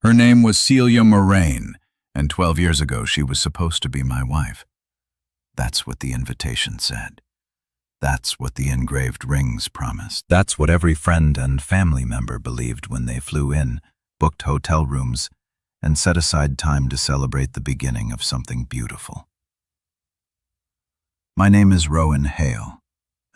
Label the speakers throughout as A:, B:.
A: Her name was Celia Moraine, and 12 years ago she was supposed to be my wife. That's what the invitation said. That's what the engraved rings promised. That's what every friend and family member believed when they flew in, booked hotel rooms, and set aside time to celebrate the beginning of something beautiful. My name is Rowan Hale,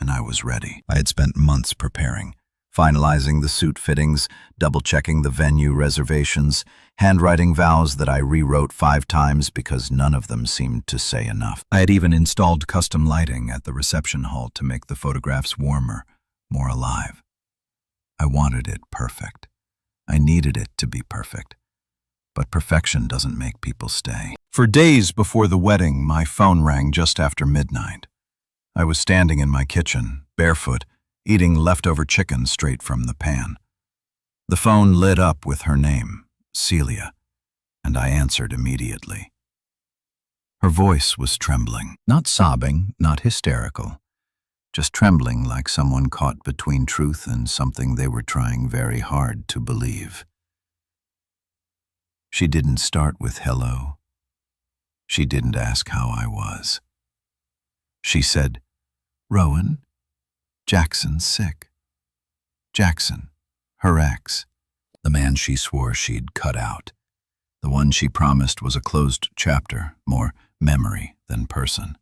A: and I was ready. I had spent months preparing, finalizing the suit fittings, double-checking the venue reservations, handwriting vows that I rewrote 5 times because none of them seemed to say enough. I had even installed custom lighting at the reception hall to make the photographs warmer, more alive. I wanted it perfect. I needed it to be perfect. But perfection doesn't make people stay. For days before the wedding, my phone rang just after midnight. I was standing in my kitchen, barefoot, eating leftover chicken straight from the pan. The phone lit up with her name, Celia, and I answered immediately. Her voice was trembling, not sobbing, not hysterical, just trembling like someone caught between truth and something they were trying very hard to believe. She didn't start with hello. She didn't ask how I was. She said, "Rowan, Jackson's sick." Jackson, her ex, the man she swore she'd cut out. The one she promised was a closed chapter, more memory than person.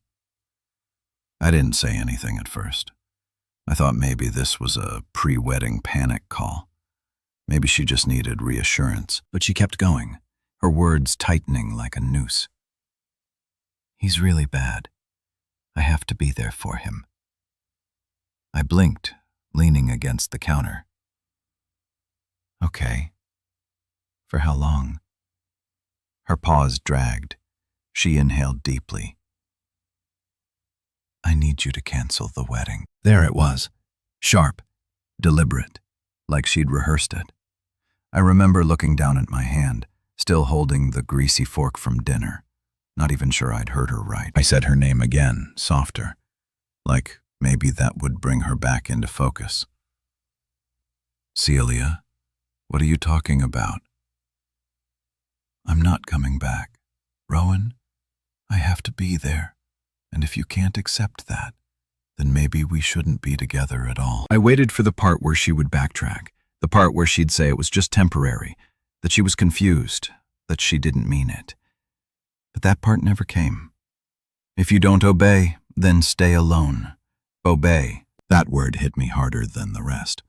A: I didn't say anything at first. I thought maybe this was a pre-wedding panic call. Maybe she just needed reassurance, but she kept going, her words tightening like a noose. "He's really bad. I have to be there for him." I blinked, leaning against the counter. "Okay. For how long?" Her pause dragged. She inhaled deeply. "I need you to cancel the wedding." There it was, sharp, deliberate, like she'd rehearsed it. I remember looking down at my hand, still holding the greasy fork from dinner, not even sure I'd heard her right. I said her name again, softer, like maybe that would bring her back into focus. "Celia, what are you talking about?" "I'm not coming back. Rowan, I have to be there, and if you can't accept that, then maybe we shouldn't be together at all." I waited for the part where she would backtrack, the part where she'd say it was just temporary, that she was confused, that she didn't mean it. But that part never came. "If you don't obey, then stay alone. Obey." That word hit me harder than the rest.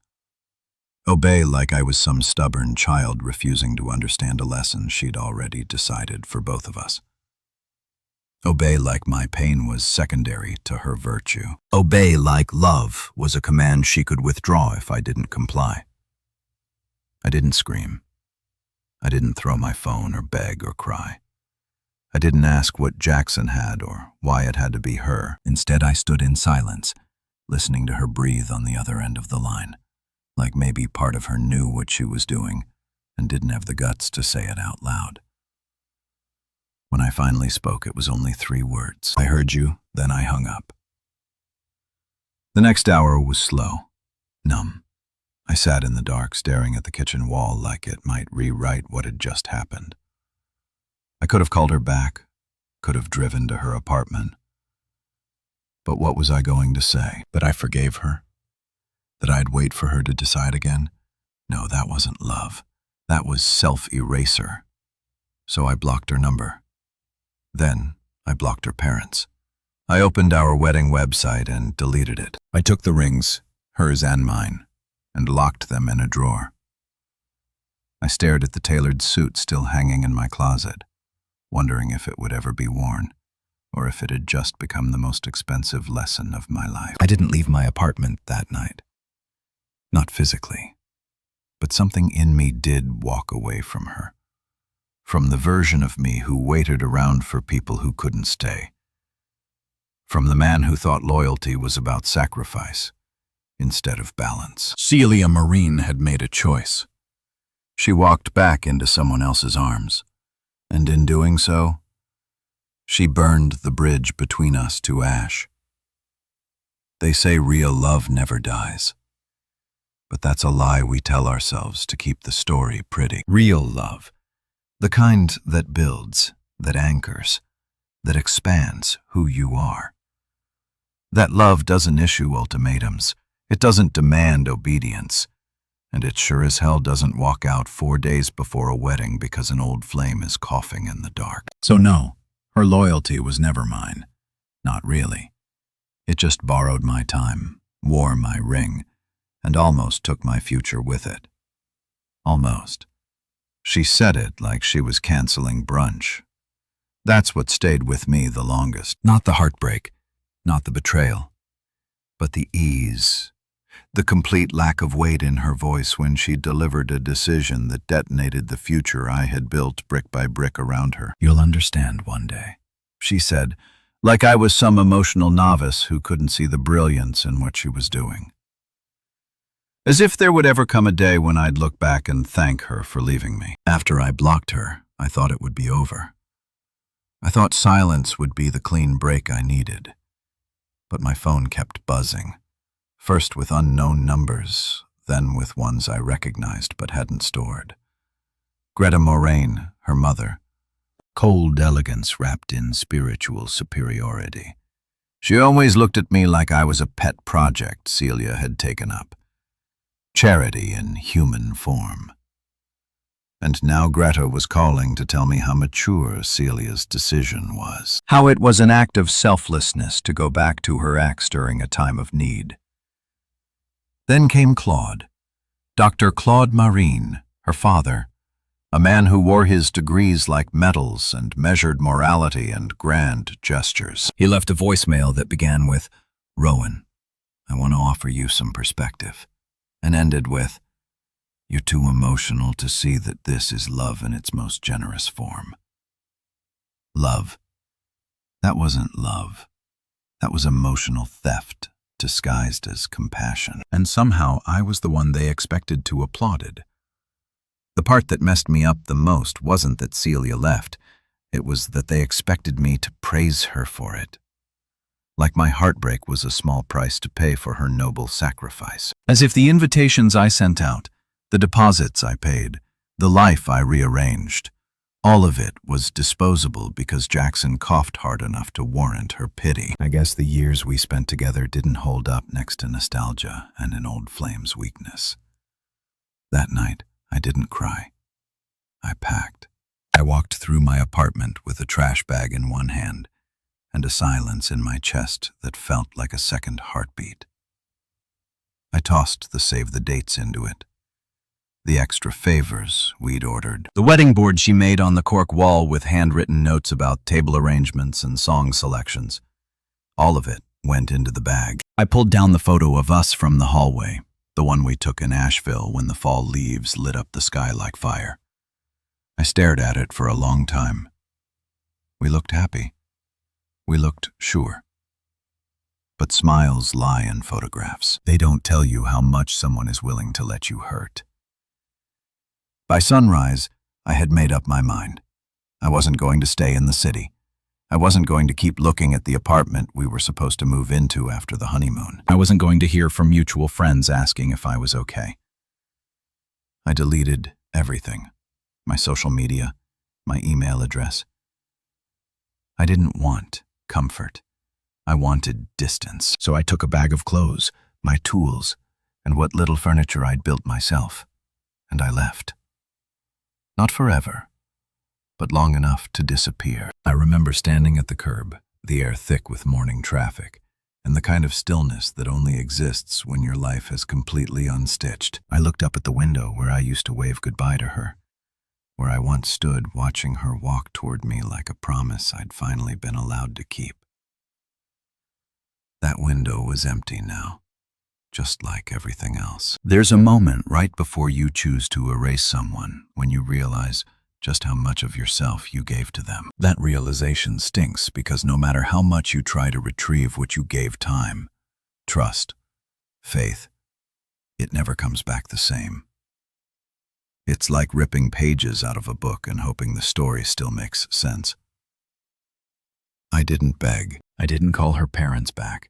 A: Obey like I was some stubborn child refusing to understand a lesson she'd already decided for both of us. Obey like my pain was secondary to her virtue. Obey like love was a command she could withdraw if I didn't comply. I didn't scream. I didn't throw my phone or beg or cry. I didn't ask what Jackson had or why it had to be her. Instead, I stood in silence, listening to her breathe on the other end of the line, like maybe part of her knew what she was doing and didn't have the guts to say it out loud. When I finally spoke, it was only 3 words. "I heard you," then I hung up. The next hour was slow, numb. I sat in the dark, staring at the kitchen wall like it might rewrite what had just happened. I could have called her back, could have driven to her apartment. But what was I going to say? That I forgave her? That I'd wait for her to decide again? No, that wasn't love. That was self-eraser. So I blocked her number. Then I blocked her parents. I opened our wedding website and deleted it. I took the rings, hers and mine, and locked them in a drawer. I stared at the tailored suit still hanging in my closet, wondering if it would ever be worn, or if it had just become the most expensive lesson of my life. I didn't leave my apartment that night. Not physically, but something in me did walk away from her. From the version of me who waited around for people who couldn't stay. From the man who thought loyalty was about sacrifice instead of balance. Celia Moraine had made a choice. She walked back into someone else's arms, and in doing so, she burned the bridge between us to ash. They say real love never dies, but that's a lie we tell ourselves to keep the story pretty. Real love The kind that builds, that anchors, that expands who you are. That love doesn't issue ultimatums. It doesn't demand obedience. And it sure as hell doesn't walk out 4 days before a wedding because an old flame is coughing in the dark. So no, her loyalty was never mine. Not really. It just borrowed my time, wore my ring, and almost took my future with it. Almost. She said it like she was canceling brunch. That's what stayed with me the longest. Not the heartbreak, not the betrayal, but the ease, the complete lack of weight in her voice when she delivered a decision that detonated the future I had built brick by brick around her. "You'll understand one day," she said, like I was some emotional novice who couldn't see the brilliance in what she was doing. As if there would ever come a day when I'd look back and thank her for leaving me. After I blocked her, I thought it would be over. I thought silence would be the clean break I needed. But my phone kept buzzing, first with unknown numbers, then with ones I recognized but hadn't stored. Greta Moraine, her mother. Cold elegance wrapped in spiritual superiority. She always looked at me like I was a pet project Celia had taken up. Charity in human form. And now Greta was calling to tell me how mature Celia's decision was. How it was an act of selflessness to go back to her ex during a time of need. Then came Claude. Dr. Claude Marine, her father, a man who wore his degrees like medals and measured morality and grand gestures. He left a voicemail that began with, "Rowan, I want to offer you some perspective," and ended with, "You're too emotional to see that this is love in its most generous form." Love. That wasn't love. That was emotional theft, disguised as compassion. And somehow I was the one they expected to applauded. The part that messed me up the most wasn't that Celia left. It was that they expected me to praise her for it. Like my heartbreak was a small price to pay for her noble sacrifice. As if the invitations I sent out, the deposits I paid, the life I rearranged, all of it was disposable because Jackson coughed hard enough to warrant her pity. I guess the years we spent together didn't hold up next to nostalgia and an old flame's weakness. That night, I didn't cry. I packed. I walked through my apartment with a trash bag in one hand and a silence in my chest that felt like a second heartbeat. I tossed the save the dates into it. The extra favors we'd ordered. The wedding board she made on the cork wall with handwritten notes about table arrangements and song selections. All of it went into the bag. I pulled down the photo of us from the hallway, the one we took in Asheville when the fall leaves lit up the sky like fire. I stared at it for a long time. We looked happy. We looked sure. But smiles lie in photographs. They don't tell you how much someone is willing to let you hurt. By sunrise, I had made up my mind. I wasn't going to stay in the city. I wasn't going to keep looking at the apartment we were supposed to move into after the honeymoon. I wasn't going to hear from mutual friends asking if I was okay. I deleted everything. My social media, my email address. I didn't want comfort. I wanted distance. So I took a bag of clothes, my tools, and what little furniture I'd built myself, and I left. Not forever, but long enough to disappear. I remember standing at the curb, the air thick with morning traffic, and the kind of stillness that only exists when your life has completely unstitched. I looked up at the window where I used to wave goodbye to her, where I once stood watching her walk toward me like a promise I'd finally been allowed to keep. That window was empty now, just like everything else. There's a moment right before you choose to erase someone when you realize just how much of yourself you gave to them. That realization stinks because no matter how much you try to retrieve what you gave time, trust, faith, it never comes back the same. It's like ripping pages out of a book and hoping the story still makes sense. I didn't beg. I didn't call her parents back.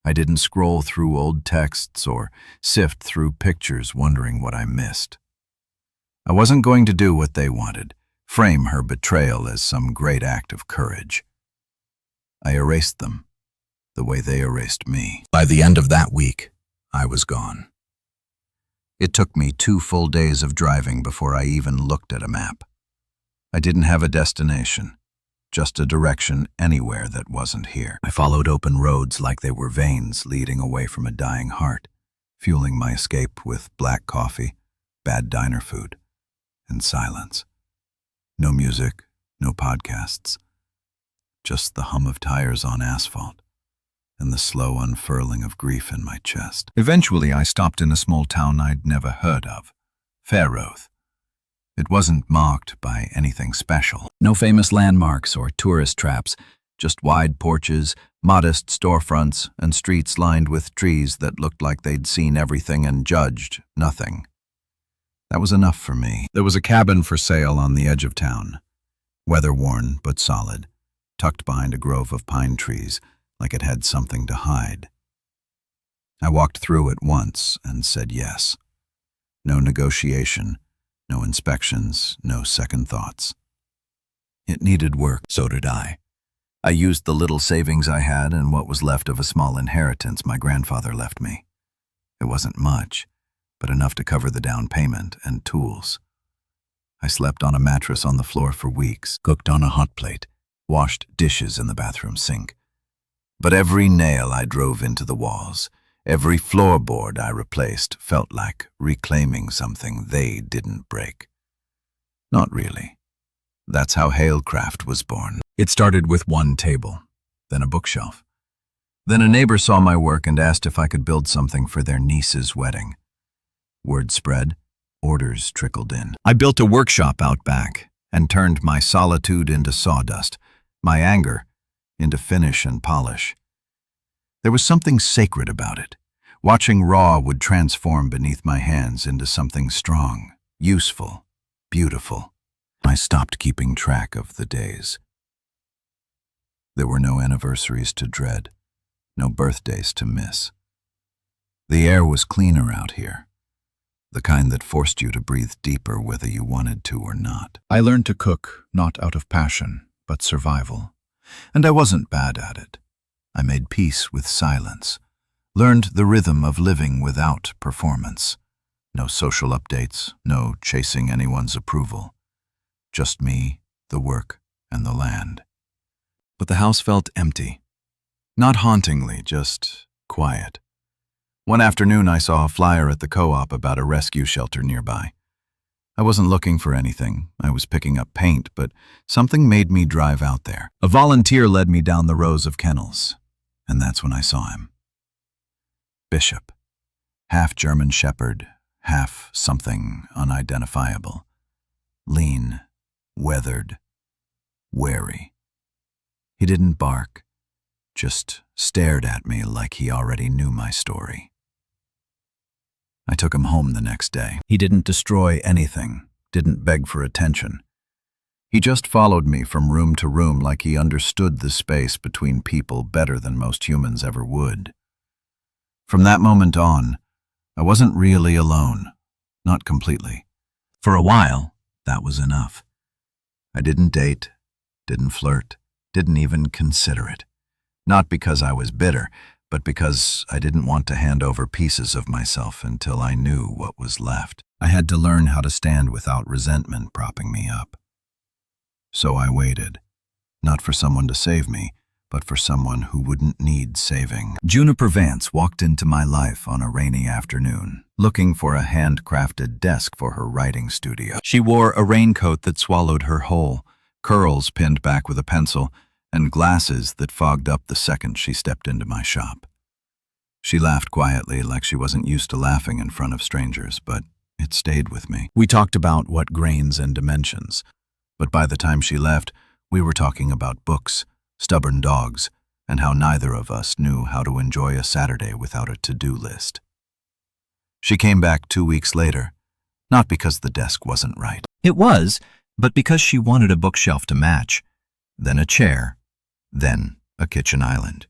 A: I didn't scroll through old texts or sift through pictures wondering what I missed. I wasn't going to do what they wanted, frame her betrayal as some great act of courage. I erased them, the way they erased me. By the end of that week, I was gone. It took me 2 full days of driving before I even looked at a map. I didn't have a destination, just a direction anywhere that wasn't here. I followed open roads like they were veins leading away from a dying heart, fueling my escape with black coffee, bad diner food, and silence. No music, no podcasts, just the hum of tires on asphalt and the slow unfurling of grief in my chest. Eventually, I stopped in a small town I'd never heard of, Fairroath. It wasn't marked by anything special. No famous landmarks or tourist traps, just wide porches, modest storefronts, and streets lined with trees that looked like they'd seen everything and judged nothing. That was enough for me. There was a cabin for sale on the edge of town, weather-worn but solid, tucked behind a grove of pine trees, like it had something to hide. I walked through it once and said yes. No negotiation, no inspections, no second thoughts. It needed work, so did I. I used the little savings I had and what was left of a small inheritance my grandfather left me. It wasn't much, but enough to cover the down payment and tools. I slept on a mattress on the floor for weeks, cooked on a hot plate, washed dishes in the bathroom sink. But every nail I drove into the walls, every floorboard I replaced felt like reclaiming something they didn't break. Not really. That's how Halecraft was born. It started with one table, then a bookshelf. Then a neighbor saw my work and asked if I could build something for their niece's wedding. Word spread, orders trickled in. I built a workshop out back and turned my solitude into sawdust, my anger into finish and polish. There was something sacred about it. Watching raw would transform beneath my hands into something strong, useful, beautiful. I stopped keeping track of the days. There were no anniversaries to dread, no birthdays to miss. The air was cleaner out here, the kind that forced you to breathe deeper whether you wanted to or not. I learned to cook not out of passion, but survival. And I wasn't bad at it. I made peace with silence, learned the rhythm of living without performance. No social updates, no chasing anyone's approval. Just me, the work, and the land. But the house felt empty. Not hauntingly, just quiet. One afternoon I saw a flyer at the co-op about a rescue shelter nearby. I wasn't looking for anything. I was picking up paint, but something made me drive out there. A volunteer led me down the rows of kennels, and that's when I saw him. Bishop. Half German shepherd, half something unidentifiable. Lean, weathered, wary. He didn't bark, just stared at me like he already knew my story. I took him home the next day. He didn't destroy anything, didn't beg for attention. He just followed me from room to room like he understood the space between people better than most humans ever would. From that moment on, I wasn't really alone, not completely. For a while, that was enough. I didn't date, didn't flirt, didn't even consider it. Not because I was bitter, but because I didn't want to hand over pieces of myself until I knew what was left. I had to learn how to stand without resentment propping me up. So I waited, not for someone to save me, but for someone who wouldn't need saving. Juniper Vance walked into my life on a rainy afternoon, looking for a handcrafted desk for her writing studio. She wore a raincoat that swallowed her whole, curls pinned back with a pencil, and glasses that fogged up the second she stepped into my shop. She laughed quietly like she wasn't used to laughing in front of strangers, but it stayed with me. We talked about what grains and dimensions, but by the time she left, we were talking about books, stubborn dogs, and how neither of us knew how to enjoy a Saturday without a to-do list. She came back 2 weeks later, not because the desk wasn't right. It was, but because she wanted a bookshelf to match, then a chair, then a kitchen island.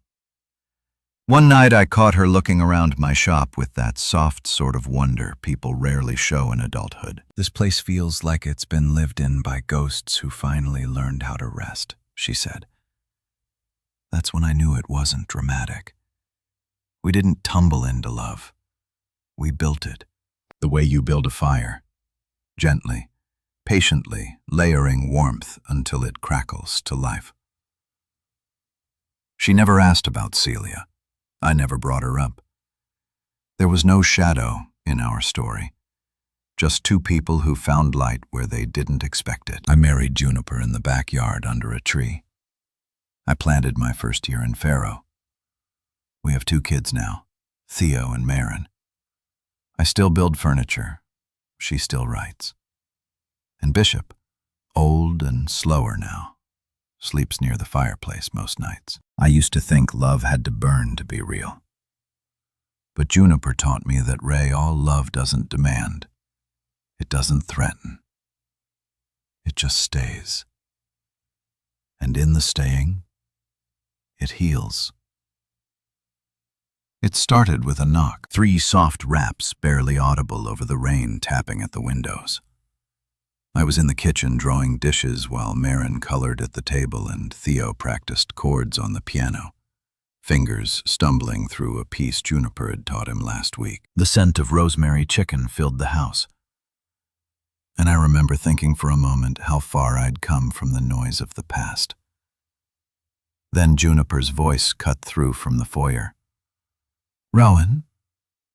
A: One night I caught her looking around my shop with that soft sort of wonder people rarely show in adulthood. "This place feels like it's been lived in by ghosts who finally learned how to rest," she said. That's when I knew it wasn't dramatic. We didn't tumble into love. We built it, the way you build a fire. Gently, patiently, layering warmth until it crackles to life. She never asked about Celia. I never brought her up. There was no shadow in our story, just two people who found light where they didn't expect it. I married Juniper in the backyard under a tree. I planted my first year in Faro. We have 2 kids now, Theo and Marin. I still build furniture. She still writes. And Bishop, old and slower now, sleeps near the fireplace most nights. I used to think love had to burn to be real. But Juniper taught me that, Ray, all love doesn't demand. It doesn't threaten. It just stays. And in the staying, it heals. It started with a knock, 3 soft raps barely audible over the rain tapping at the windows. I was in the kitchen drawing dishes while Marin colored at the table and Theo practiced chords on the piano, fingers stumbling through a piece Juniper had taught him last week. The scent of rosemary chicken filled the house, and I remember thinking for a moment how far I'd come from the noise of the past. Then Juniper's voice cut through from the foyer. "Rowan,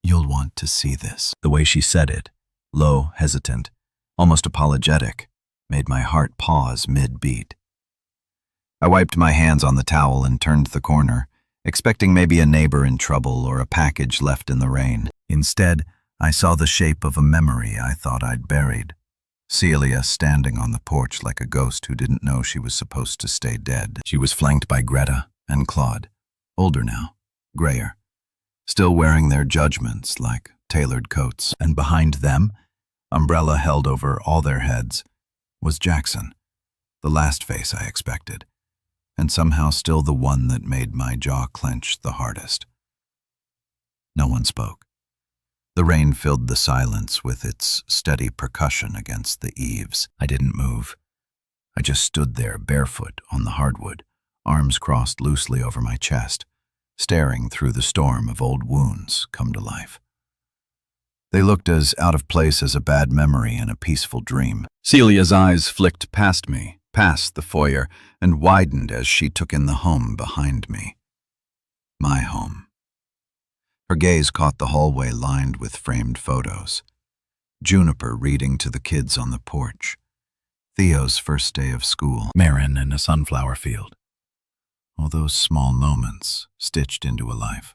A: you'll want to see this." The way she said it, low, hesitant, almost apologetic, made my heart pause mid-beat. I wiped my hands on the towel and turned the corner, expecting maybe a neighbor in trouble or a package left in the rain. Instead, I saw the shape of a memory I thought I'd buried. Celia standing on the porch like a ghost who didn't know she was supposed to stay dead. She was flanked by Greta and Claude, older now, grayer, still wearing their judgments like tailored coats. And behind them, umbrella held over all their heads, was Jackson, the last face I expected, and somehow still the one that made my jaw clench the hardest. No one spoke. The rain filled the silence with its steady percussion against the eaves. I didn't move. I just stood there barefoot on the hardwood, arms crossed loosely over my chest, staring through the storm of old wounds come to life. They looked as out of place as a bad memory in a peaceful dream. Celia's eyes flicked past me, past the foyer, and widened as she took in the home behind me. My home. Her gaze caught the hallway lined with framed photos. Juniper reading to the kids on the porch. Theo's first day of school. Marin in a sunflower field. All those small moments stitched into a life.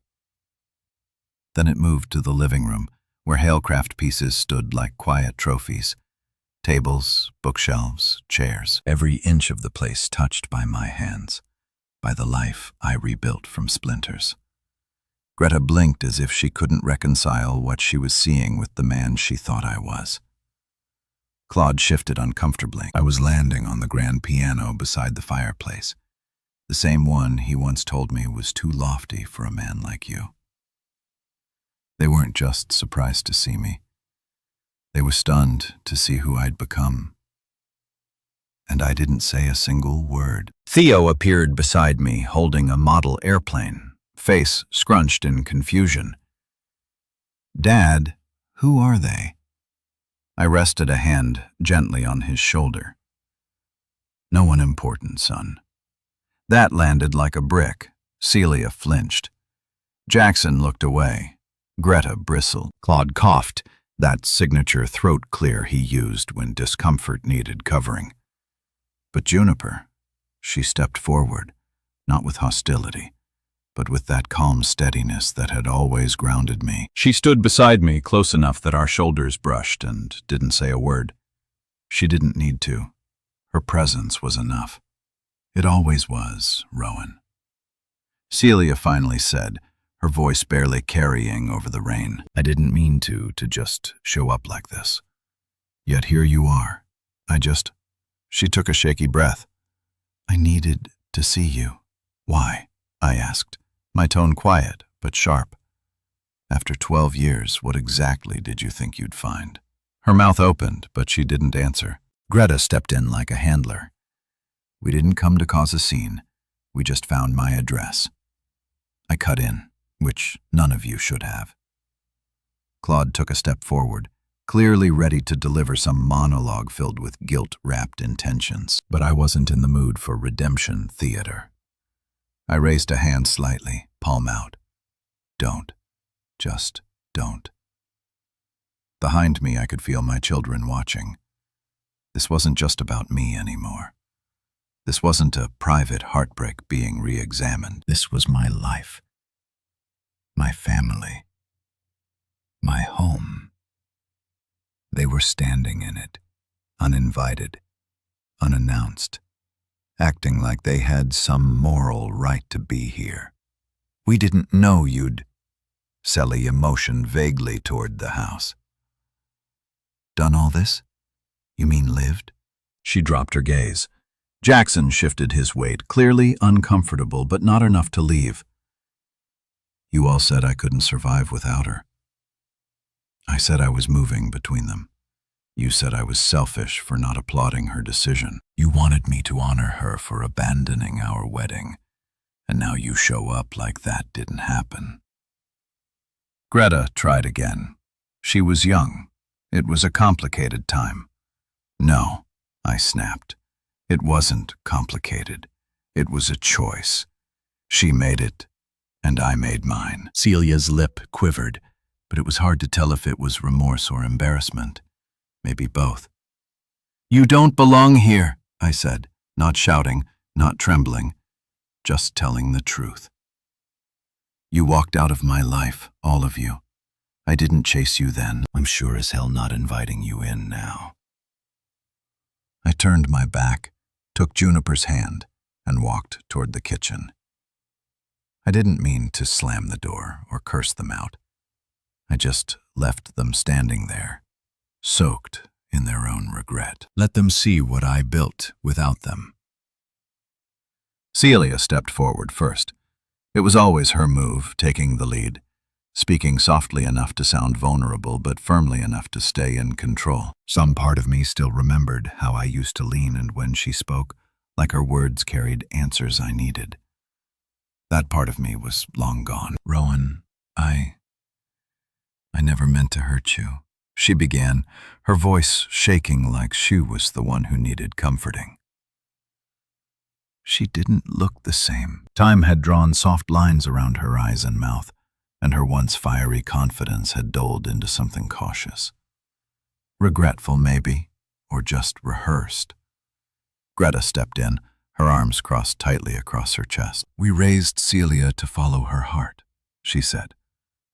A: Then it moved to the living room, where Halecraft pieces stood like quiet trophies. Tables, bookshelves, chairs. Every inch of the place touched by my hands, by the life I rebuilt from splinters. Greta blinked as if she couldn't reconcile what she was seeing with the man she thought I was. Claude shifted uncomfortably. I was landing on the grand piano beside the fireplace, the same one he once told me was too lofty for a man like you. They weren't just surprised to see me. They were stunned to see who I'd become. And I didn't say a single word. Theo appeared beside me, holding a model airplane, face scrunched in confusion. "Dad, who are they?" I rested a hand gently on his shoulder. "No one important, son." That landed like a brick. Celia flinched. Jackson looked away. Greta bristled. Claude coughed, that signature throat clear he used when discomfort needed covering. But Juniper, she stepped forward, not with hostility, but with that calm steadiness that had always grounded me. She stood beside me close enough that our shoulders brushed and didn't say a word. She didn't need to. Her presence was enough. It always was, Rowan. Celia finally said, her voice barely carrying over the rain. "I didn't mean to just show up like this. Yet here you are. She took a shaky breath. "I needed to see you." "Why?" I asked, my tone quiet but sharp. After 12 years, what exactly did you think you'd find? Her mouth opened, but she didn't answer. Greta stepped in like a handler. We didn't come to cause a scene. We just found my address. I cut in, which none of you should have. Claude took a step forward, clearly ready to deliver some monologue filled with guilt-wrapped intentions. But I wasn't in the mood for redemption theater. I raised a hand slightly, palm out. Don't. Just don't. Behind me, I could feel my children watching. This wasn't just about me anymore. This wasn't a private heartbreak being re-examined. This was my life. My family. My home. They were standing in it, uninvited, unannounced, acting like they had some moral right to be here. We didn't know you'd... Sally motioned vaguely toward the house. Done all this? You mean lived? She dropped her gaze. Jackson shifted his weight, clearly uncomfortable, but not enough to leave. You all said I couldn't survive without her. I said I was moving between them. You said I was selfish for not applauding her decision. You wanted me to honor her for abandoning our wedding, and now you show up like that didn't happen. Greta tried again. She was young. It was a complicated time. No, I snapped. It wasn't complicated. It was a choice. She made it, and I made mine. Celia's lip quivered, but it was hard to tell if it was remorse or embarrassment. Maybe both. You don't belong here, I said, not shouting, not trembling, just telling the truth. You walked out of my life, all of you. I didn't chase you then. I'm sure as hell not inviting you in now. I turned my back, took Juniper's hand, and walked toward the kitchen. I didn't mean to slam the door or curse them out. I just left them standing there, soaked in their own regret. Let them see what I built without them. Celia stepped forward first. It was always her move, taking the lead, speaking softly enough to sound vulnerable but firmly enough to stay in control. Some part of me still remembered how I used to lean, and when she spoke, like her words carried answers I needed. That part of me was long gone. Rowan, I never meant to hurt you, she began, her voice shaking like she was the one who needed comforting. She didn't look the same. Time had drawn soft lines around her eyes and mouth, and her once fiery confidence had dulled into something cautious. Regretful, maybe, or just rehearsed. Greta stepped in, her arms crossed tightly across her chest. We raised Celia to follow her heart, she said,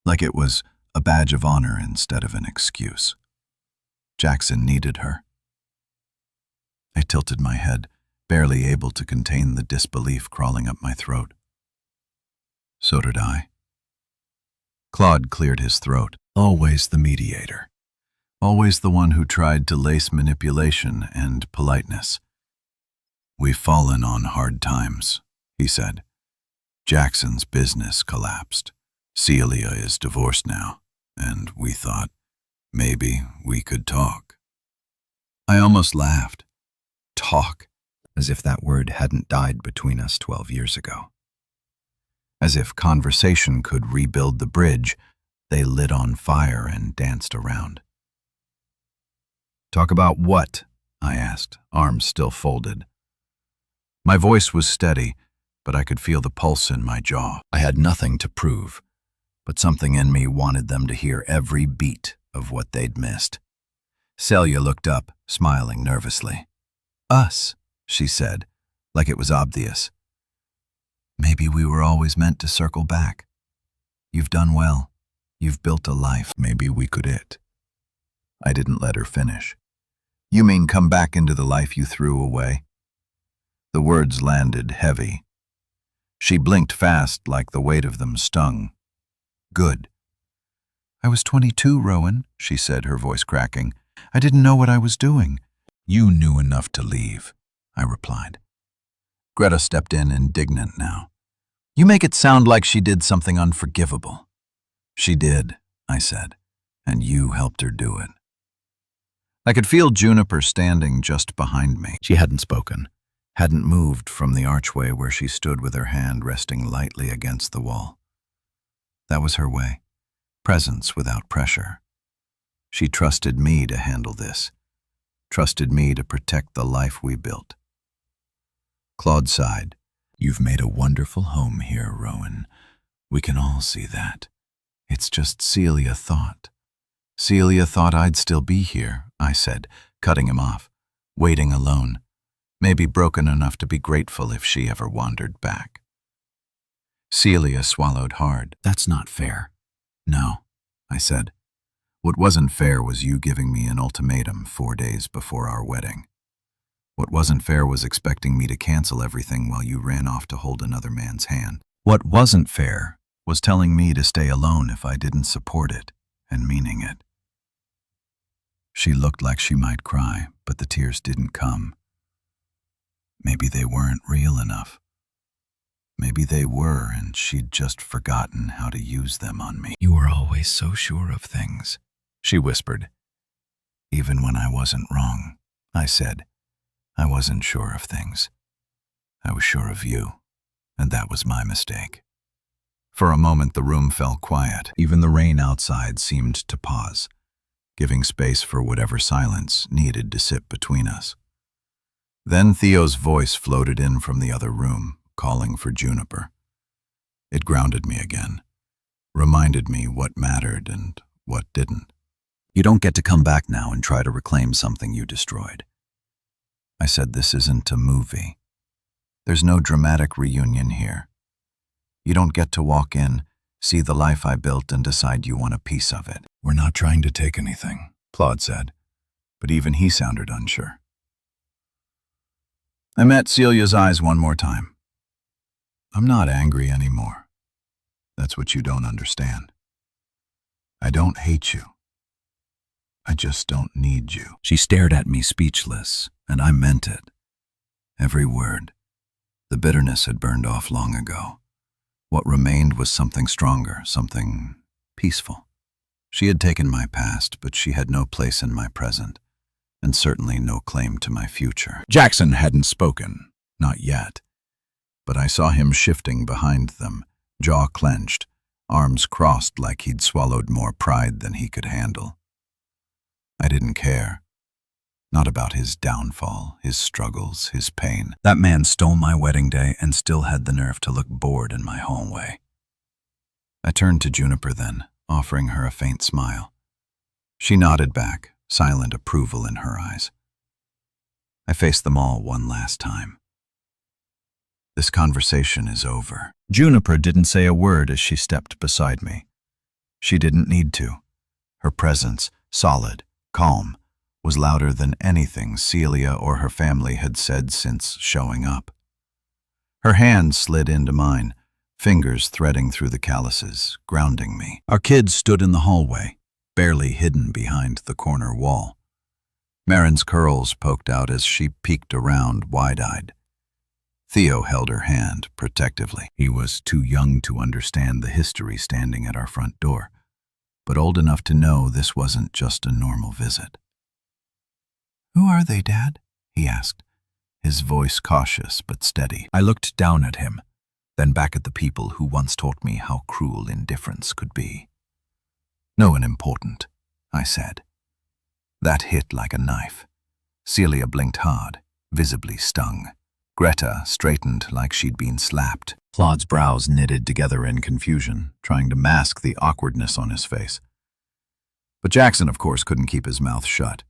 A: like it was a badge of honor instead of an excuse. Jackson needed her. I tilted my head, barely able to contain the disbelief crawling up my throat. So did I. Claude cleared his throat. Always the mediator. Always the one who tried to lace manipulation and politeness. We've fallen on hard times, he said. Jackson's business collapsed. Celia is divorced now, and we thought maybe we could talk. I almost laughed. Talk, as if that word hadn't died between us 12 years ago. As if conversation could rebuild the bridge they lit on fire and danced around. Talk about what? I asked, arms still folded. My voice was steady, but I could feel the pulse in my jaw. I had nothing to prove, but something in me wanted them to hear every beat of what they'd missed. Celia looked up, smiling nervously. Us, she said, like it was obvious. Maybe we were always meant to circle back. You've done well. You've built a life. Maybe we could it. I didn't let her finish. You mean come back into the life you threw away? The words landed heavy. She blinked fast like the weight of them stung. Good. I was 22, Rowan, she said, her voice cracking. I didn't know what I was doing. You knew enough to leave, I replied. Greta stepped in, indignant now. You make it sound like she did something unforgivable. She did, I said, and you helped her do it. I could feel Juniper standing just behind me. She hadn't spoken, hadn't moved from the archway where she stood with her hand resting lightly against the wall. That was her way, presence without pressure. She trusted me to handle this, trusted me to protect the life we built. Claude sighed. You've made a wonderful home here, Rowan. We can all see that. It's just Celia thought. Celia thought I'd still be here, I said, cutting him off, waiting alone, maybe broken enough to be grateful if she ever wandered back. Celia swallowed hard. That's not fair. No, I said. What wasn't fair was you giving me an ultimatum 4 days before our wedding. What wasn't fair was expecting me to cancel everything while you ran off to hold another man's hand. What wasn't fair was telling me to stay alone if I didn't support it, and meaning it. She looked like she might cry, but the tears didn't come. Maybe they weren't real enough. Maybe they were, and she'd just forgotten how to use them on me. You were always so sure of things, she whispered. Even when I wasn't wrong, I said. I wasn't sure of things. I was sure of you, and that was my mistake. For a moment the room fell quiet. Even the rain outside seemed to pause, giving space for whatever silence needed to sit between us. Then Theo's voice floated in from the other room, calling for Juniper. It grounded me again, reminded me what mattered and what didn't. You don't get to come back now and try to reclaim something you destroyed. I said, this isn't a movie. There's no dramatic reunion here. You don't get to walk in, see the life I built, and decide you want a piece of it. We're not trying to take anything, Claude said, but even he sounded unsure. I met Celia's eyes one more time. I'm not angry anymore. That's what you don't understand. I don't hate you. I just don't need you. She stared at me speechless, and I meant it. Every word. The bitterness had burned off long ago. What remained was something stronger, something peaceful. She had taken my past, but she had no place in my present, and certainly no claim to my future. Jackson hadn't spoken, not yet, but I saw him shifting behind them, jaw clenched, arms crossed like he'd swallowed more pride than he could handle. I didn't care. Not about his downfall, his struggles, his pain. That man stole my wedding day and still had the nerve to look bored in my hallway. I turned to Juniper then, offering her a faint smile. She nodded back, silent approval in her eyes. I faced them all one last time. This conversation is over. Juniper didn't say a word as she stepped beside me. She didn't need to. Her presence, solid, calm, was louder than anything Celia or her family had said since showing up. Her hand slid into mine, fingers threading through the calluses, grounding me. Our kids stood in the hallway, barely hidden behind the corner wall. Marin's curls poked out as she peeked around wide-eyed. Theo held her hand protectively. He was too young to understand the history standing at our front door, but old enough to know this wasn't just a normal visit. "Who are they, Dad?" he asked, his voice cautious but steady. I looked down at him, then back at the people who once taught me how cruel indifference could be. "No one important," I said. That hit like a knife. Celia blinked hard, visibly stung. Greta straightened like she'd been slapped. Claude's brows knitted together in confusion, trying to mask the awkwardness on his face. But Jackson, of course, couldn't keep his mouth shut.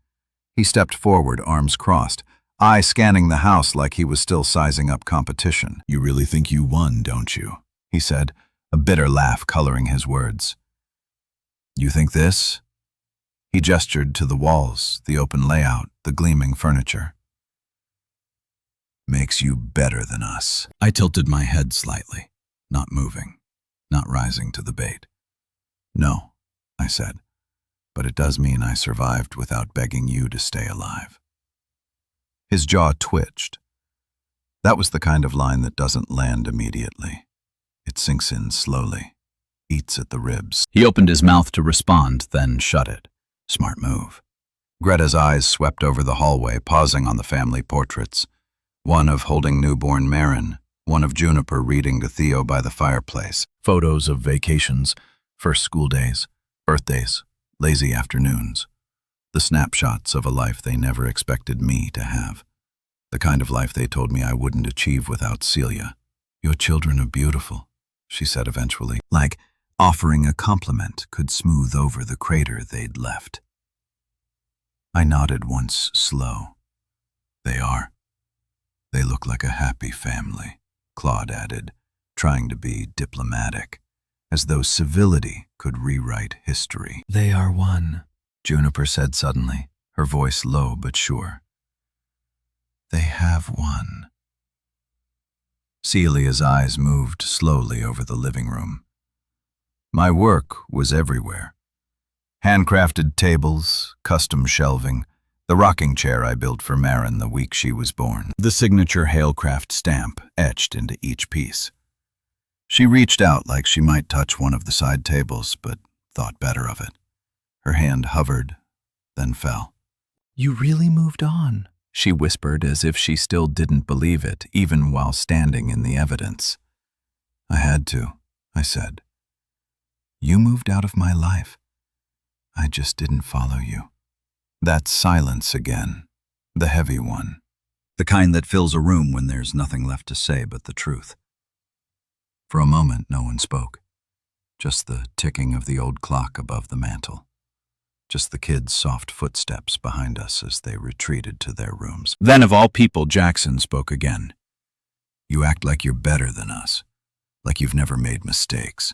A: He stepped forward, arms crossed, eye scanning the house like he was still sizing up competition. "You really think you won, don't you?" he said, a bitter laugh coloring his words. "You think this?" He gestured to the walls, the open layout, the gleaming furniture. "Makes you better than us." I tilted my head slightly, not moving, not rising to the bait. "No," I said, "but it does mean I survived without begging you to stay alive." His jaw twitched. That was the kind of line that doesn't land immediately. It sinks in slowly, eats at the ribs. He opened his mouth to respond, then shut it. Smart move. Greta's eyes swept over the hallway, pausing on the family portraits. One of holding newborn Marin, one of Juniper reading to Theo by the fireplace. Photos of vacations, first school days, birthdays, lazy afternoons. The snapshots of a life they never expected me to have. The kind of life they told me I wouldn't achieve without Celia. "Your children are beautiful," she said eventually, like offering a compliment could smooth over the crater they'd left. I nodded once, slow. "They are. They look like a happy family," Claude added, trying to be diplomatic, as though civility could rewrite history. "They are one," Juniper said suddenly, her voice low but sure. "They have won." Celia's eyes moved slowly over the living room. My work was everywhere. Handcrafted tables, custom shelving, the rocking chair I built for Marin the week she was born, the signature Halecraft stamp etched into each piece. She reached out like she might touch one of the side tables, but thought better of it. Her hand hovered, then fell. "You really moved on," she whispered as if she still didn't believe it, even while standing in the evidence. "I had to," I said. "You moved out of my life. I just didn't follow you." That silence again, the heavy one, the kind that fills a room when there's nothing left to say but the truth. For a moment, no one spoke. Just the ticking of the old clock above the mantel. Just the kids' soft footsteps behind us as they retreated to their rooms. Then, of all people, Jackson spoke again. "You act like you're better than us, like you've never made mistakes."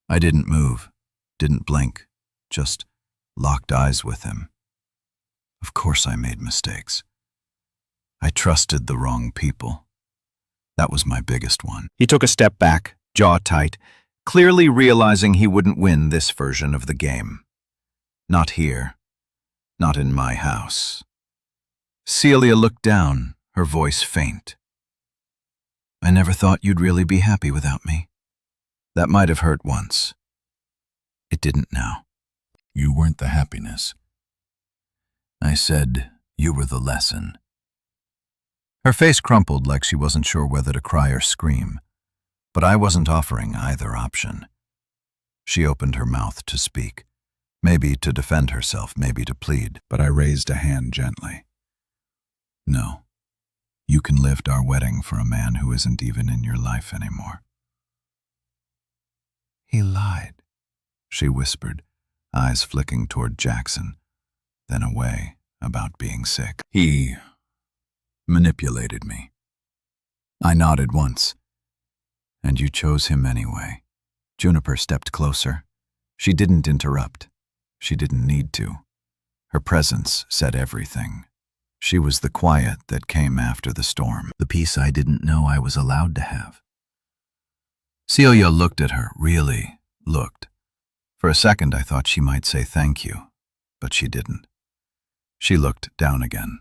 A: I didn't move, didn't blink, just locked eyes with him. Of course I made mistakes. I trusted the wrong people. That was my biggest one. He took a step back, jaw tight, clearly realizing he wouldn't win this version of the game. Not here. Not in my house. Celia looked down, her voice faint. "I never thought you'd really be happy without me. That might have hurt once. It didn't now. You weren't the happiness. I said you were the lesson." Her face crumpled like she wasn't sure whether to cry or scream, but I wasn't offering either option. She opened her mouth to speak, maybe to defend herself, maybe to plead, but I raised a hand gently. "No, you can lift our wedding for a man who isn't even in your life anymore." "He lied," she whispered, eyes flicking toward Jackson, then away, about being sick. "He manipulated me." I nodded once. "And you chose him anyway." Juniper stepped closer. She didn't interrupt. She didn't need to. Her presence said everything. She was the quiet that came after the storm, the peace I didn't know I was allowed to have. Celia looked at her, really looked. For a second I thought she might say thank you, but she didn't. She looked down again.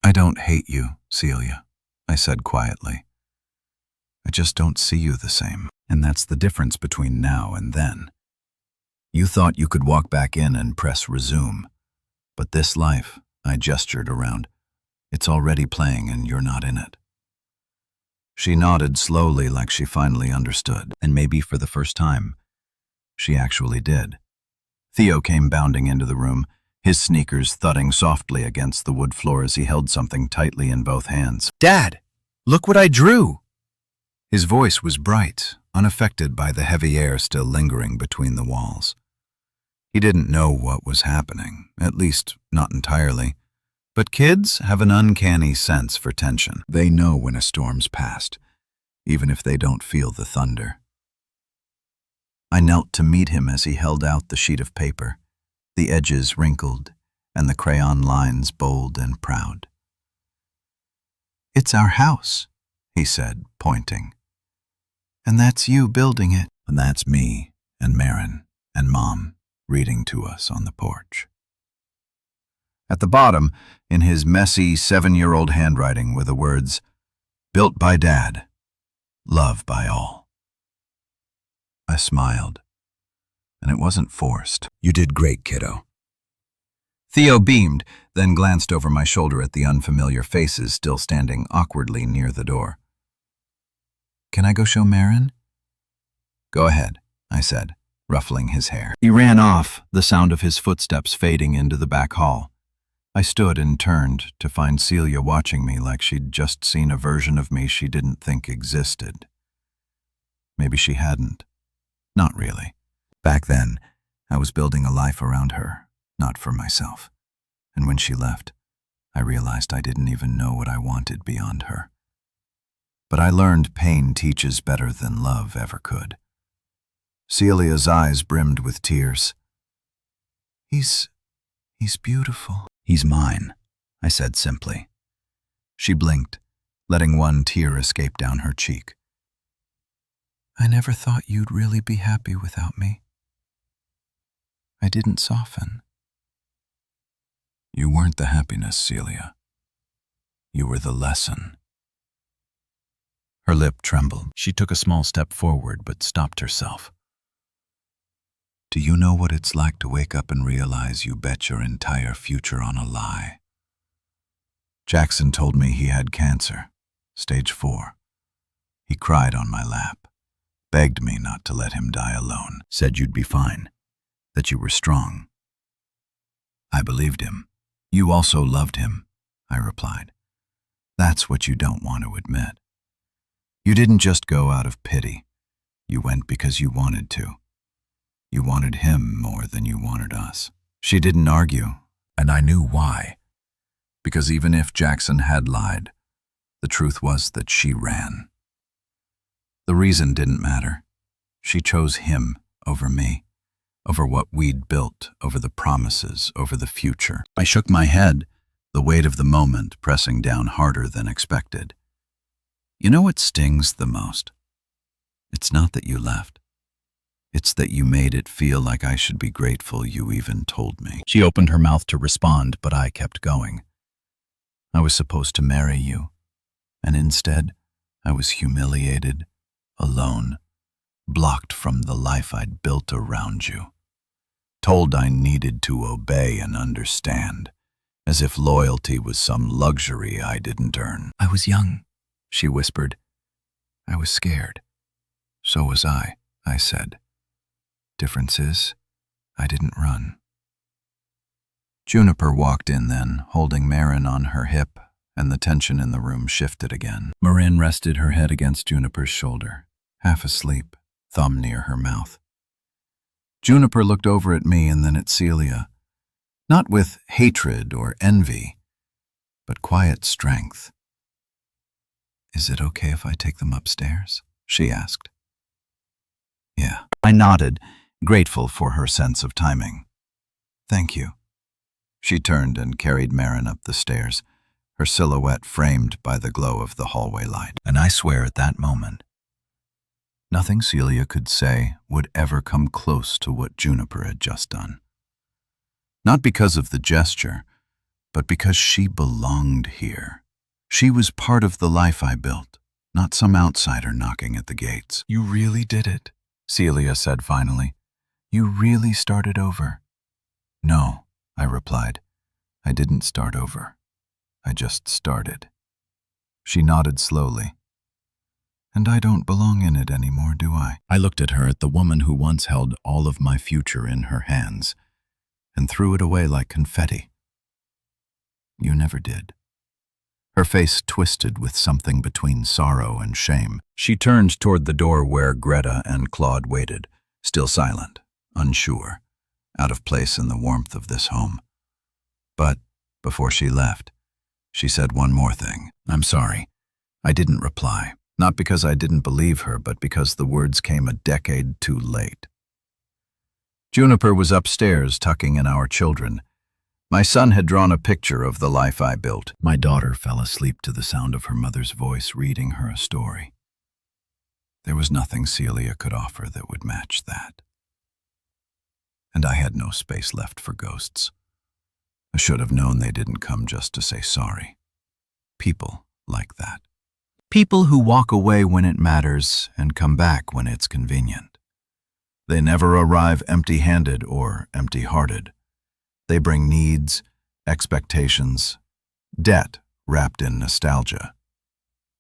A: "I don't hate you, Celia," I said quietly. "I just don't see you the same, and that's the difference between now and then. You thought you could walk back in and press resume, but this life," I gestured around, "it's already playing and you're not in it." She nodded slowly like she finally understood, and maybe for the first time, she actually did. Theo came bounding into the room, his sneakers thudding softly against the wood floor as he held something tightly in both hands. "Dad, look what I drew!" His voice was bright, unaffected by the heavy air still lingering between the walls. He didn't know what was happening, at least not entirely. But kids have an uncanny sense for tension. They know when a storm's passed, even if they don't feel the thunder. I knelt to meet him as he held out the sheet of paper, the edges wrinkled and the crayon lines bold and proud. "It's our house," he said, pointing. "And that's you building it." "And that's me and Marin and Mom reading to us on the porch." At the bottom, in his messy 7-year-old handwriting, were the words, "Built by Dad. love by all. I smiled, and it wasn't forced. You did great, kiddo. Theo beamed, then glanced over my shoulder at the unfamiliar faces still standing awkwardly near the door. Can I go show Marin? Go ahead, I said, ruffling his hair. He ran off, the sound of his footsteps fading into the back hall. I stood and turned to find Celia watching me like she'd just seen a version of me she didn't think existed. Maybe she hadn't. Not really. Back then, I was building a life around her, not for myself. And when she left, I realized I didn't even know what I wanted beyond her. But I learned pain teaches better than love ever could. Celia's eyes brimmed with tears. He's beautiful. He's mine, I said simply. She blinked, letting one tear escape down her cheek. I never thought you'd really be happy without me. I didn't soften. You weren't the happiness, Celia. You were the lesson. Her lip trembled. She took a small step forward, but stopped herself. Do you know what it's like to wake up and realize you bet your entire future on a lie? Jackson told me he had cancer, stage 4. He cried on my lap, begged me not to let him die alone, said you'd be fine, that you were strong. I believed him. You also loved him, I replied. That's what you don't want to admit. You didn't just go out of pity. You went because you wanted to. You wanted him more than you wanted us. She didn't argue, and I knew why. Because even if Jackson had lied, the truth was that she ran. The reason didn't matter. She chose him over me, over what we'd built, over the promises, over the future. I shook my head, the weight of the moment pressing down harder than expected. You know what stings the most? It's not that you left. It's that you made it feel like I should be grateful you even told me. She opened her mouth to respond, but I kept going. I was supposed to marry you, and instead, I was humiliated, alone, blocked from the life I'd built around you. Told I needed to obey and understand, as if loyalty was some luxury I didn't earn. I was young, she whispered. I was scared. So was I said. Difference is, I didn't run. Juniper walked in then, holding Marin on her hip, and the tension in the room shifted again. Marin rested her head against Juniper's shoulder, half asleep, thumb near her mouth. Juniper looked over at me and then at Celia, not with hatred or envy, but quiet strength. Is it okay if I take them upstairs? She asked. Yeah. I nodded, grateful for her sense of timing. Thank you. She turned and carried Marin up the stairs, her silhouette framed by the glow of the hallway light. And I swear at that moment, nothing Celia could say would ever come close to what Juniper had just done. Not because of the gesture, but because she belonged here. She was part of the life I built, not some outsider knocking at the gates. You really did it, Celia said finally. You really started over. No, I replied. I didn't start over. I just started. She nodded slowly. And I don't belong in it anymore, do I? I looked at her, at the woman who once held all of my future in her hands, and threw it away like confetti. You never did. Her face twisted with something between sorrow and shame. She turned toward the door where Greta and Claude waited, still silent, unsure, out of place in the warmth of this home. But before she left, she said one more thing. I'm sorry. I didn't reply, not because I didn't believe her, but because the words came a decade too late. Juniper was upstairs tucking in our children. My son had drawn a picture of the life I built. My daughter fell asleep to the sound of her mother's voice reading her a story. There was nothing Celia could offer that would match that. And I had no space left for ghosts. I should have known they didn't come just to say sorry. People like that. People who walk away when it matters and come back when it's convenient. They never arrive empty-handed or empty-hearted. They bring needs, expectations, debt wrapped in nostalgia.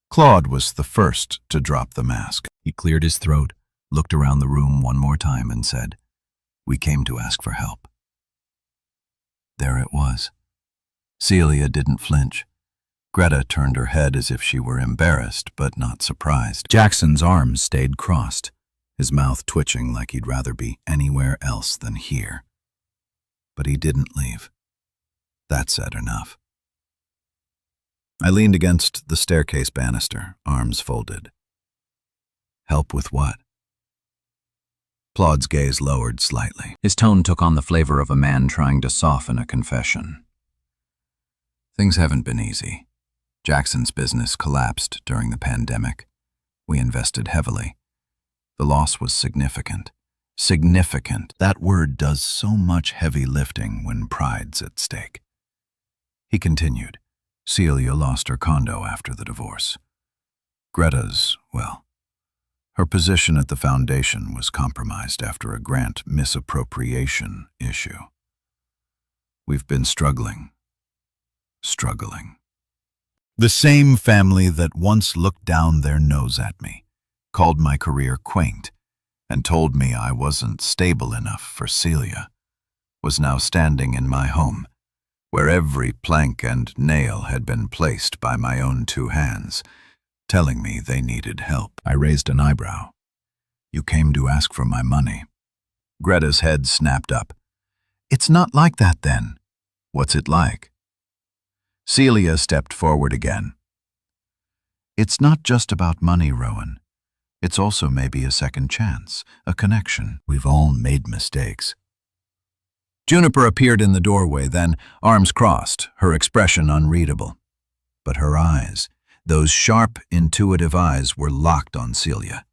A: Claude was the first to drop the mask. He cleared his throat, looked around the room one more time and said, "We came to ask for help." There it was. Celia didn't flinch. Greta turned her head as if she were embarrassed but not surprised. Jackson's arms stayed crossed, his mouth twitching like he'd rather be anywhere else than here. But he didn't leave. That said enough. I leaned against the staircase banister, arms folded. Help with what? Claude's gaze lowered slightly. His tone took on the flavor of a man trying to soften a confession. Things haven't been easy. Jackson's business collapsed during the pandemic. We invested heavily. The loss was significant. Significant. That word does so much heavy lifting when pride's at stake. He continued. Celia lost her condo after the divorce. Greta's, well, her position at the foundation was compromised after a grant misappropriation issue. We've been struggling. The same family that once looked down their nose at me, called my career quaint, and told me I wasn't stable enough for Celia, was now standing in my home, where every plank and nail had been placed by my own two hands, telling me they needed help. I raised an eyebrow. You came to ask for my money. Greta's head snapped up. It's not like that then. What's it like? Celia stepped forward again. It's not just about money, Rowan. It's also maybe a second chance, a connection. We've all made mistakes. Juniper appeared in the doorway, then, arms crossed, her expression unreadable. But her eyes, those sharp, intuitive eyes, were locked on Celia.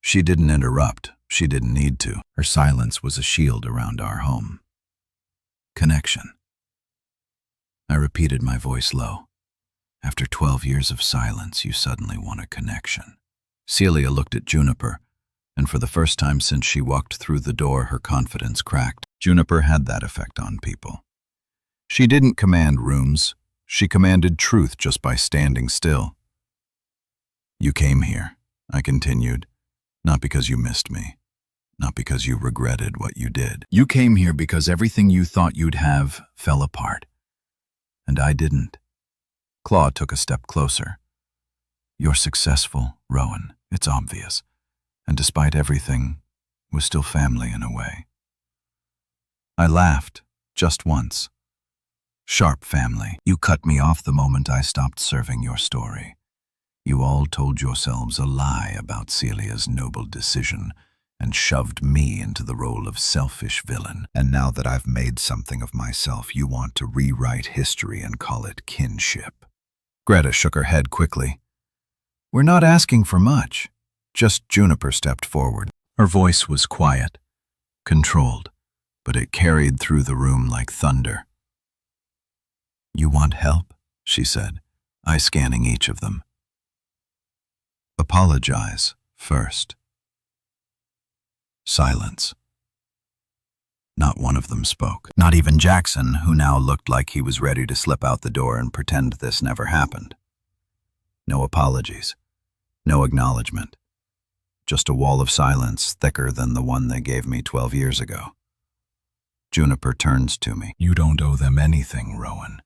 A: She didn't interrupt. She didn't need to. Her silence was a shield around our home. Connection. I repeated, my voice low. After 12 years of silence, you suddenly want a connection. Celia looked at Juniper, and for the first time since she walked through the door, her confidence cracked. Juniper had that effect on people. She didn't command rooms. She commanded truth just by standing still. You came here, I continued, not because you missed me, not because you regretted what you did. You came here because everything you thought you'd have fell apart. And I didn't. Claude took a step closer. You're successful, Rowan, it's obvious. And despite everything, we're still family in a way. I laughed, just once. Sharp family. You cut me off the moment I stopped serving your story. You all told yourselves a lie about Celia's noble decision and shoved me into the role of selfish villain. And now that I've made something of myself, you want to rewrite history and call it kinship. Greta shook her head quickly. We're not asking for much. Just Juniper stepped forward. Her voice was quiet, controlled, but it carried through the room like thunder. You want help? She said, eye scanning each of them. Apologize first. Silence. Not one of them spoke. Not even Jackson, who now looked like he was ready to slip out the door and pretend this never happened. No apologies. No acknowledgement. Just a wall of silence thicker than the one they gave me 12 years ago. Juniper turns to me. You don't owe them anything, Rowan.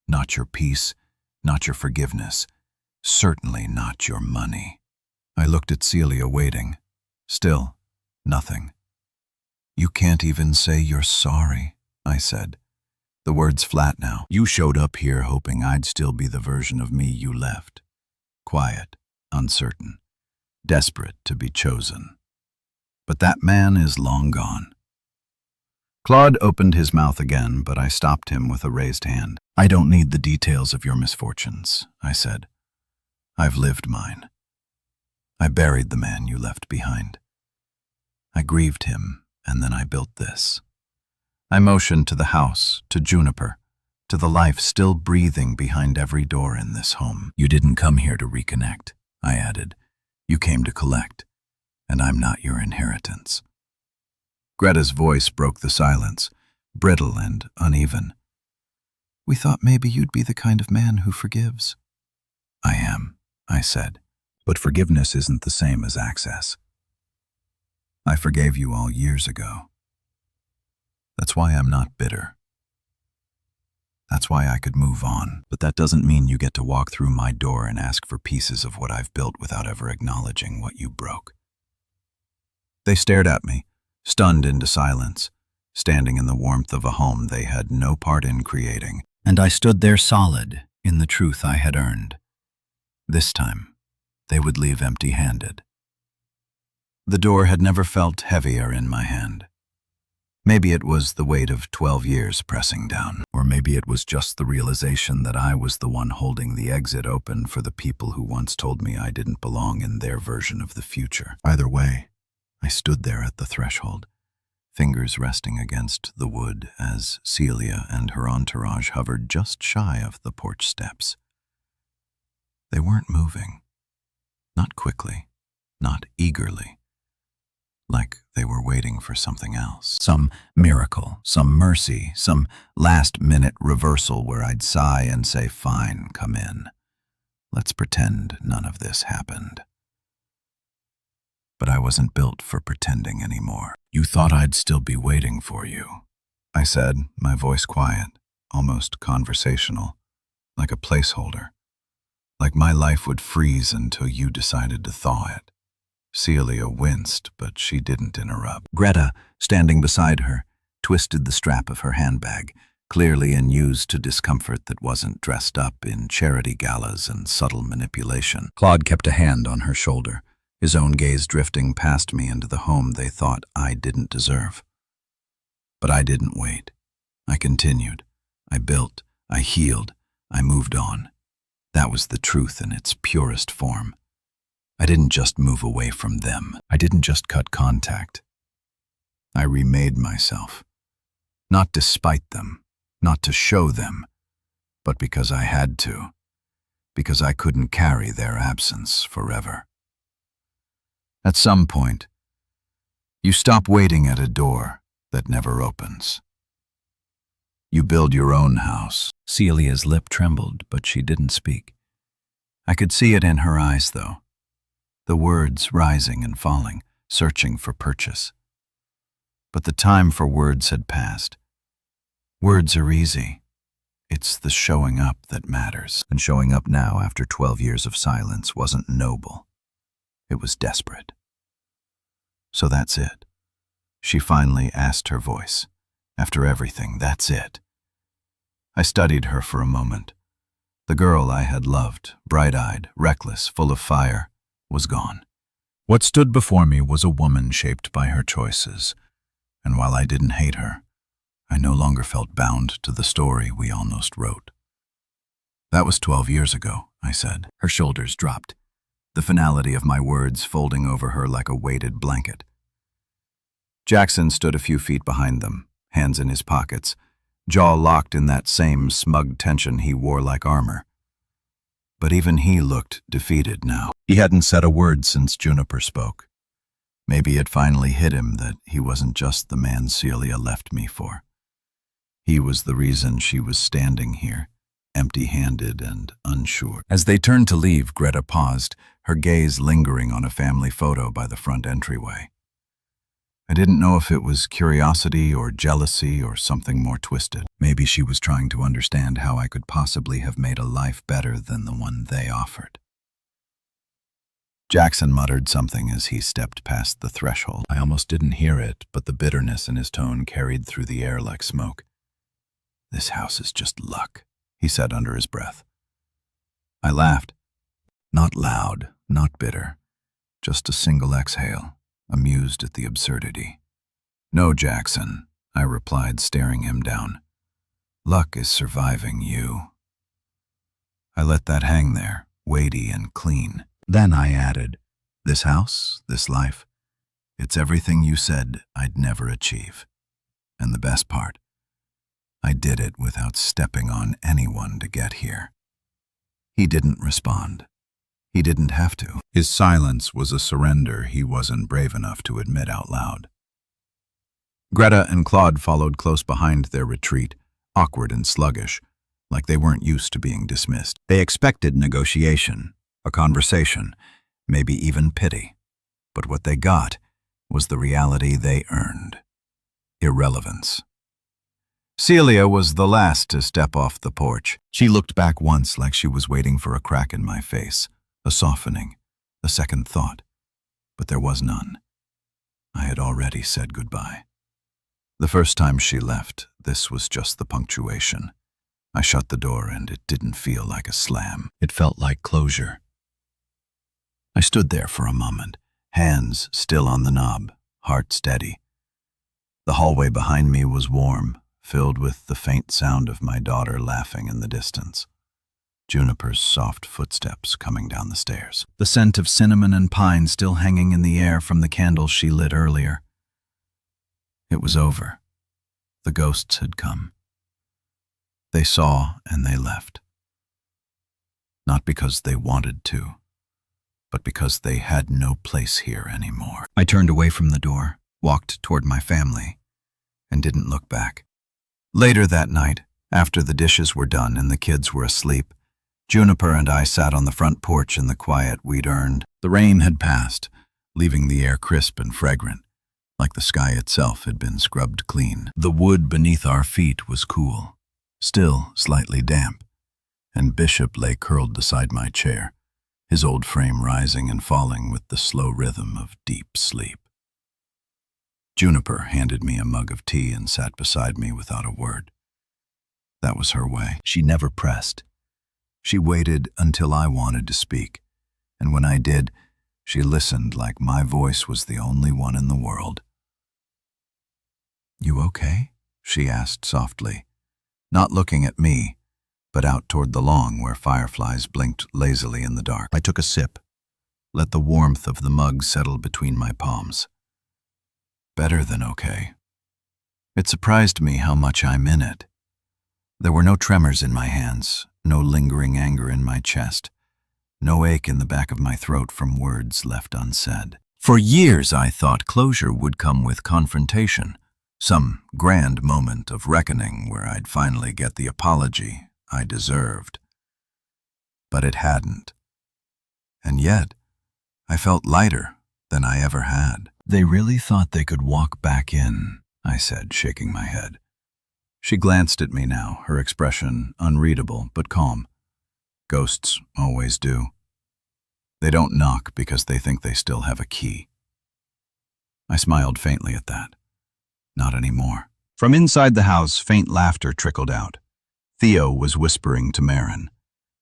A: Not your peace, not your forgiveness, certainly not your money. I looked at Celia waiting. Still, nothing. You can't even say you're sorry, I said. The words flat now. You showed up here hoping I'd still be the version of me you left. Quiet, uncertain, desperate to be chosen. But that man is long gone. Claude opened his mouth again, but I stopped him with a raised hand. I don't need the details of your misfortunes, I said. I've lived mine. I buried the man you left behind. I grieved him, and then I built this. I motioned to the house, to Juniper, to the life still breathing behind every door in this home. You didn't come here to reconnect, I added. You came to collect, and I'm not your inheritance. Greta's voice broke the silence, brittle and uneven. We thought maybe you'd be the kind of man who forgives. I am, I said, but forgiveness isn't the same as access. I forgave you all years ago. That's why I'm not bitter. That's why I could move on, but that doesn't mean you get to walk through my door and ask for pieces of what I've built without ever acknowledging what you broke. They stared at me, stunned into silence, standing in the warmth of a home they had no part in creating, and I stood there solid in the truth I had earned. This time, they would leave empty-handed. The door had never felt heavier in my hand. Maybe it was the weight of 12 years pressing down, or maybe it was just the realization that I was the one holding the exit open for the people who once told me I didn't belong in their version of the future. Either way, I stood there at the threshold, fingers resting against the wood as Celia and her entourage hovered just shy of the porch steps. They weren't moving, not quickly, not eagerly, like they were waiting for something else. Some miracle, some mercy, some last-minute reversal where I'd sigh and say, fine, come in. Let's pretend none of this happened. But I wasn't built for pretending anymore. You thought I'd still be waiting for you, I said, my voice quiet, almost conversational, like a placeholder. Like my life would freeze until you decided to thaw it. Celia winced, but she didn't interrupt. Greta, standing beside her, twisted the strap of her handbag, clearly unused to discomfort that wasn't dressed up in charity galas and subtle manipulation. Claude kept a hand on her shoulder, his own gaze drifting past me into the home they thought I didn't deserve. But I didn't wait. I continued. I built. I healed. I moved on. That was the truth in its purest form. I didn't just move away from them. I didn't just cut contact. I remade myself. Not despite them, not to show them, but because I had to. Because I couldn't carry their absence forever. At some point, you stop waiting at a door that never opens. You build your own house. Celia's lip trembled, but she didn't speak. I could see it in her eyes, though. The words rising and falling, searching for purchase. But the time for words had passed. Words are easy. It's the showing up that matters. And showing up now after 12 years of silence wasn't noble. It was desperate. So that's it. She finally asked her voice. After everything, that's it. I studied her for a moment. The girl I had loved, bright-eyed, reckless, full of fire, was gone. What stood before me was a woman shaped by her choices, and while I didn't hate her, I no longer felt bound to the story we almost wrote. That was 12 years ago, I said. Her shoulders dropped, the finality of my words folding over her like a weighted blanket. Jackson stood a few feet behind them, hands in his pockets, jaw locked in that same smug tension he wore like armor. But even he looked defeated now. He hadn't said a word since Juniper spoke. Maybe it finally hit him that he wasn't just the man Celia left me for. He was the reason she was standing here, empty-handed and unsure. As they turned to leave, Greta paused, her gaze lingering on a family photo by the front entryway. I didn't know if it was curiosity or jealousy or something more twisted. Maybe she was trying to understand how I could possibly have made a life better than the one they offered. Jackson muttered something as he stepped past the threshold. I almost didn't hear it, but the bitterness in his tone carried through the air like smoke. This house is just luck, he said under his breath. I laughed. Not loud, not bitter, just a single exhale, amused at the absurdity. No, Jackson, I replied, staring him down. Luck is surviving you. I let that hang there, weighty and clean. Then I added, this house, this life, it's everything you said I'd never achieve. And the best part, I did it without stepping on anyone to get here. He didn't respond. He didn't have to. His silence was a surrender he wasn't brave enough to admit out loud. Greta and Claude followed close behind their retreat, awkward and sluggish, like they weren't used to being dismissed. They expected negotiation, a conversation, maybe even pity. But what they got was the reality they earned: irrelevance. Celia was the last to step off the porch. She looked back once like she was waiting for a crack in my face, a softening, a second thought. But there was none. I had already said goodbye. The first time she left, this was just the punctuation. I shut the door and it didn't feel like a slam. It felt like closure. I stood there for a moment, hands still on the knob, heart steady. The hallway behind me was warm, filled with the faint sound of my daughter laughing in the distance. Juniper's soft footsteps coming down the stairs. The scent of cinnamon and pine still hanging in the air from the candles she lit earlier. It was over. The ghosts had come. They saw and they left. Not because they wanted to, but because they had no place here anymore. I turned away from the door, walked toward my family, and didn't look back. Later that night, after the dishes were done and the kids were asleep, Juniper and I sat on the front porch in the quiet we'd earned. The rain had passed, leaving the air crisp and fragrant, like the sky itself had been scrubbed clean. The wood beneath our feet was cool, still slightly damp, and Bishop lay curled beside my chair, his old frame rising and falling with the slow rhythm of deep sleep. Juniper handed me a mug of tea and sat beside me without a word. That was her way. She never pressed. She waited until I wanted to speak, and when I did, she listened like my voice was the only one in the world. "You okay?" she asked softly, not looking at me, but out toward the lawn where fireflies blinked lazily in the dark. I took a sip, let the warmth of the mug settle between my palms. Better than okay. It surprised me how much I'm in it. There were no tremors in my hands, no lingering anger in my chest, no ache in the back of my throat from words left unsaid. For years I thought closure would come with confrontation, some grand moment of reckoning where I'd finally get the apology I deserved. But it hadn't. And yet, I felt lighter than I ever had. "They really thought they could walk back in," I said, shaking my head. She glanced at me now, her expression unreadable but calm. Ghosts always do. They don't knock because they think they still have a key. I smiled faintly at that. Not anymore. From inside the house, faint laughter trickled out. Theo was whispering to Marin,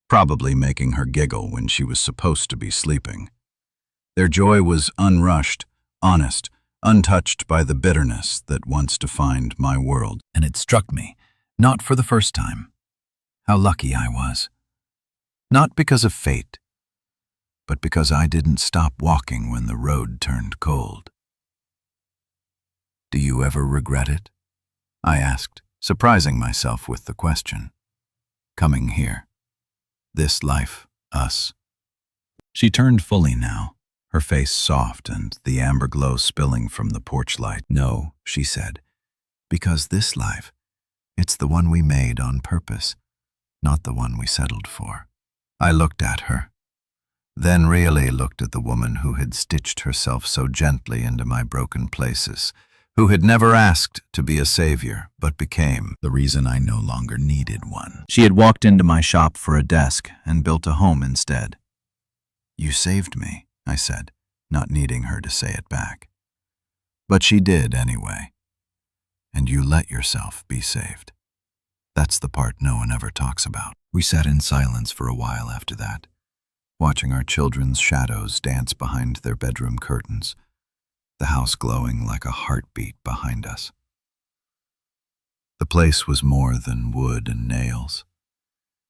A: probably making her giggle when she was supposed to be sleeping. Their joy was unrushed, honest, untouched by the bitterness that once defined my world. And it struck me, not for the first time, how lucky I was. Not because of fate, but because I didn't stop walking when the road turned cold. "Do you ever regret it?" I asked, surprising myself with the question. "Coming here. This life, us." She turned fully now, her face soft and the amber glow spilling from the porch light. "No," she said, "because this life, it's the one we made on purpose, not the one we settled for." I looked at her, then really looked at the woman who had stitched herself so gently into my broken places, who had never asked to be a savior, but became the reason I no longer needed one. She had walked into my shop for a desk and built a home instead. "You saved me," I said, not needing her to say it back. But she did anyway. And you let yourself be saved. That's the part no one ever talks about. We sat in silence for a while after that, watching our children's shadows dance behind their bedroom curtains, the house glowing like a heartbeat behind us. The place was more than wood and nails.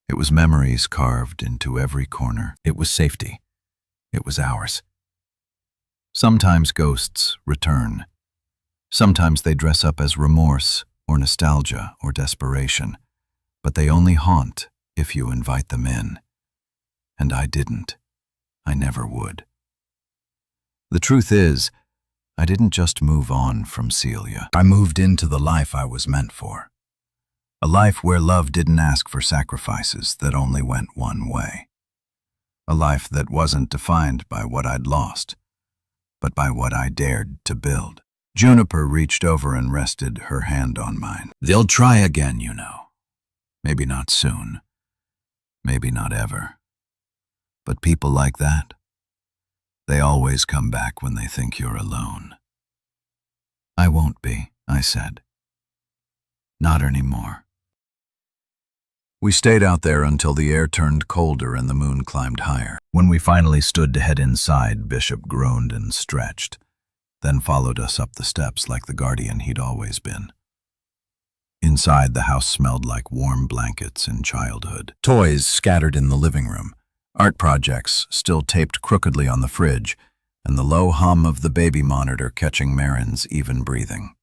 A: It was memories carved into every corner. It was safety. It was ours. Sometimes ghosts return. Sometimes they dress up as remorse, or nostalgia, or desperation, but they only haunt if you invite them in. And I didn't. I never would. The truth is, I didn't just move on from Celia. I moved into the life I was meant for. A life where love didn't ask for sacrifices that only went one way. A life that wasn't defined by what I'd lost, but by what I dared to build. Juniper reached over and rested her hand on mine. They'll try again, you know. Maybe not soon. Maybe not ever. But people like that, they always come back when they think you're alone. I won't be, I said. Not anymore. We stayed out there until the air turned colder and the moon climbed higher. When we finally stood to head inside, Bishop groaned and stretched, then followed us up the steps like the guardian he'd always been. Inside, the house smelled like warm blankets in childhood. Toys scattered in the living room, art projects still taped crookedly on the fridge, and the low hum of the baby monitor catching Marin's even breathing.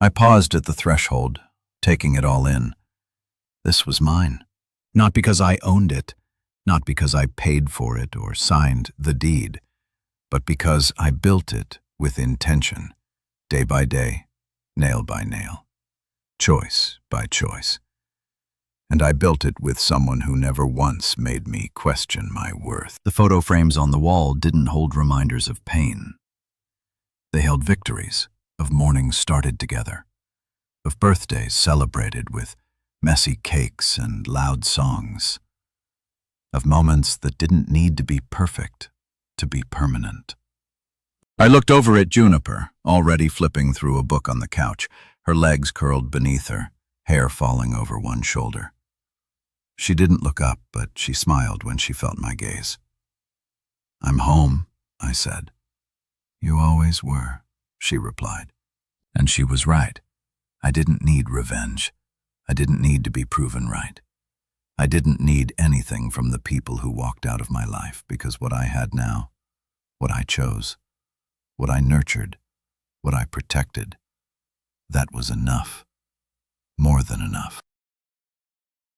A: I paused at the threshold, taking it all in. This was mine. Not because I owned it, not because I paid for it or signed the deed, but because I built it with intention, day by day, nail by nail, choice by choice. And I built it with someone who never once made me question my worth. The photo frames on the wall didn't hold reminders of pain. They held victories, of mornings started together, of birthdays celebrated with messy cakes and loud songs, of moments that didn't need to be perfect to be permanent. I looked over at Juniper, already flipping through a book on the couch, her legs curled beneath her, hair falling over one shoulder. She didn't look up, but she smiled when she felt my gaze. "I'm home," I said. "You always were," she replied. And she was right. I didn't need revenge. I didn't need to be proven right. I didn't need anything from the people who walked out of my life, because what I had now, what I chose, what I nurtured, what I protected, that was enough. More than enough.